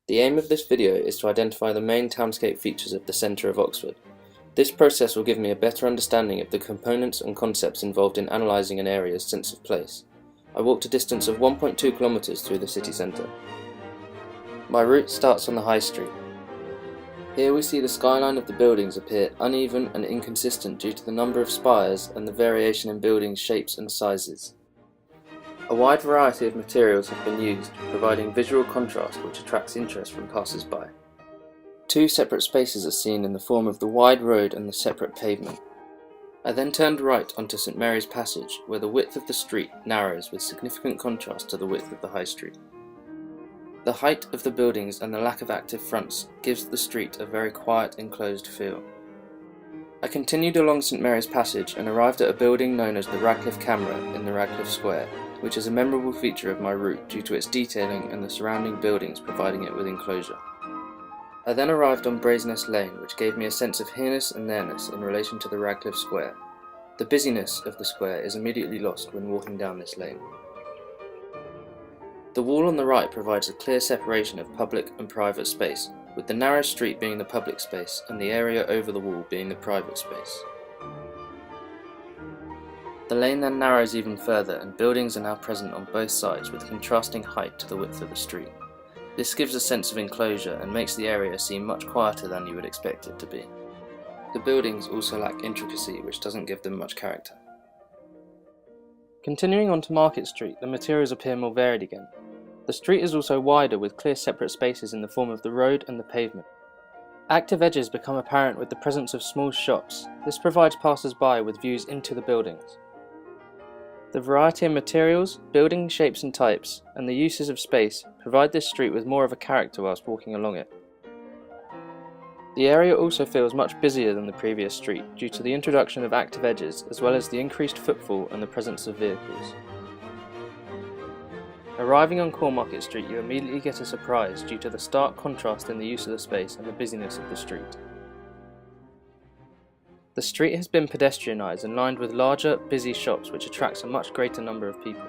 The aim of this video is to identify the main townscape features of the centre of Oxford. This process will give me a better understanding of the components and concepts involved in analysing an area's sense of place. I walked a distance of 1.2 kilometres through the city centre. My route starts on the High Street. Here we see the skyline of the buildings appear uneven and inconsistent due to the number of spires and the variation in buildings' shapes and sizes. A wide variety of materials have been used, providing visual contrast which attracts interest from passers-by. Two separate spaces are seen in the form of the wide road and the separate pavement. I then turned right onto St Mary's Passage, where the width of the street narrows with significant contrast to the width of the High Street. The height of the buildings and the lack of active fronts gives the street a very quiet, enclosed feel. I continued along St Mary's Passage and arrived at a building known as the Radcliffe Camera in the Radcliffe Square, which is a memorable feature of my route due to its detailing and the surrounding buildings providing it with enclosure. I then arrived on Brazenest Lane, which gave me a sense of here-ness and there-ness in relation to the Radcliffe Square. The busyness of the square is immediately lost when walking down this lane. The wall on the right provides a clear separation of public and private space, with the narrow street being the public space and the area over the wall being the private space. The lane then narrows even further and buildings are now present on both sides with contrasting height to the width of the street. This gives a sense of enclosure and makes the area seem much quieter than you would expect it to be. The buildings also lack intricacy, which doesn't give them much character. Continuing on to Market Street, the materials appear more varied again. The street is also wider with clear separate spaces in the form of the road and the pavement. Active edges become apparent with the presence of small shops. This provides passers-by with views into the buildings. The variety of materials, building shapes and types, and the uses of space provide this street with more of a character whilst walking along it. The area also feels much busier than the previous street due to the introduction of active edges as well as the increased footfall and the presence of vehicles. Arriving on Cornmarket Street, you immediately get a surprise due to the stark contrast in the use of the space and the busyness of the street. The street has been pedestrianised and lined with larger, busy shops which attracts a much greater number of people.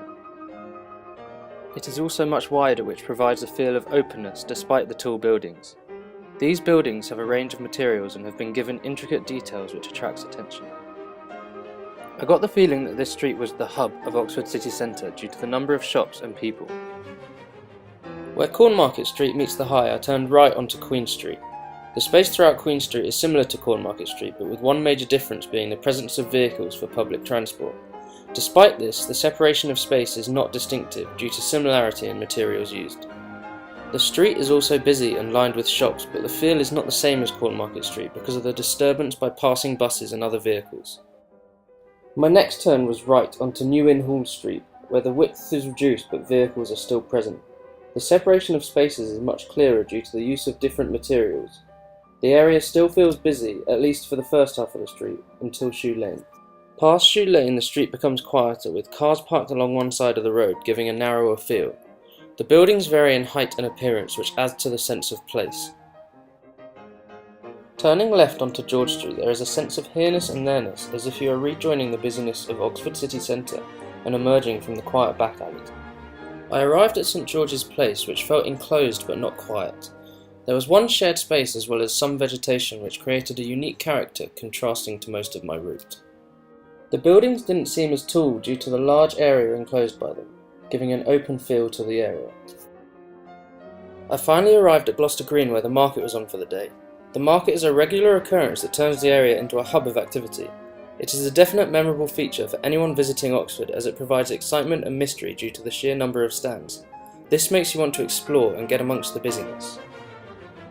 It is also much wider, which provides a feel of openness despite the tall buildings. These buildings have a range of materials and have been given intricate details which attracts attention. I got the feeling that this street was the hub of Oxford city centre due to the number of shops and people. Where Cornmarket Street meets the High, I turned right onto Queen Street. The space throughout Queen Street is similar to Cornmarket Street, but with one major difference being the presence of vehicles for public transport. Despite this, the separation of space is not distinctive due to similarity in materials used. The street is also busy and lined with shops, but the feel is not the same as Cornmarket Street because of the disturbance by passing buses and other vehicles. My next turn was right onto New Inn Hall Street, where the width is reduced but vehicles are still present. The separation of spaces is much clearer due to the use of different materials. The area still feels busy, at least for the first half of the street, until Shoe Lane. Past Shoe Lane, the street becomes quieter, with cars parked along one side of the road, giving a narrower feel. The buildings vary in height and appearance, which adds to the sense of place. Turning left onto George Street, there is a sense of here-ness and there-ness, as if you are rejoining the busyness of Oxford city centre and emerging from the quiet back alleys. I arrived at St George's Place, which felt enclosed but not quiet. There was one shared space as well as some vegetation which created a unique character contrasting to most of my route. The buildings didn't seem as tall due to the large area enclosed by them, giving an open feel to the area. I finally arrived at Gloucester Green where the market was on for the day. The market is a regular occurrence that turns the area into a hub of activity. It is a definite memorable feature for anyone visiting Oxford as it provides excitement and mystery due to the sheer number of stands. This makes you want to explore and get amongst the busyness.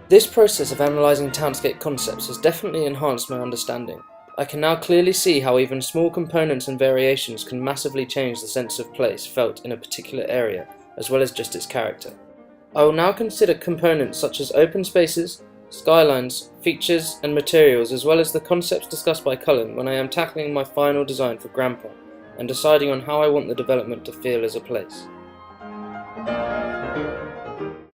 This process of analysing townscape concepts has definitely enhanced my understanding. I can now clearly see how even small components and variations can massively change the sense of place felt in a particular area, as well as just its character. I will now consider components such as open spaces, skylines, features and materials, as well as the concepts discussed by Cullen when I am tackling my final design for Grandpa and deciding on how I want the development to feel as a place.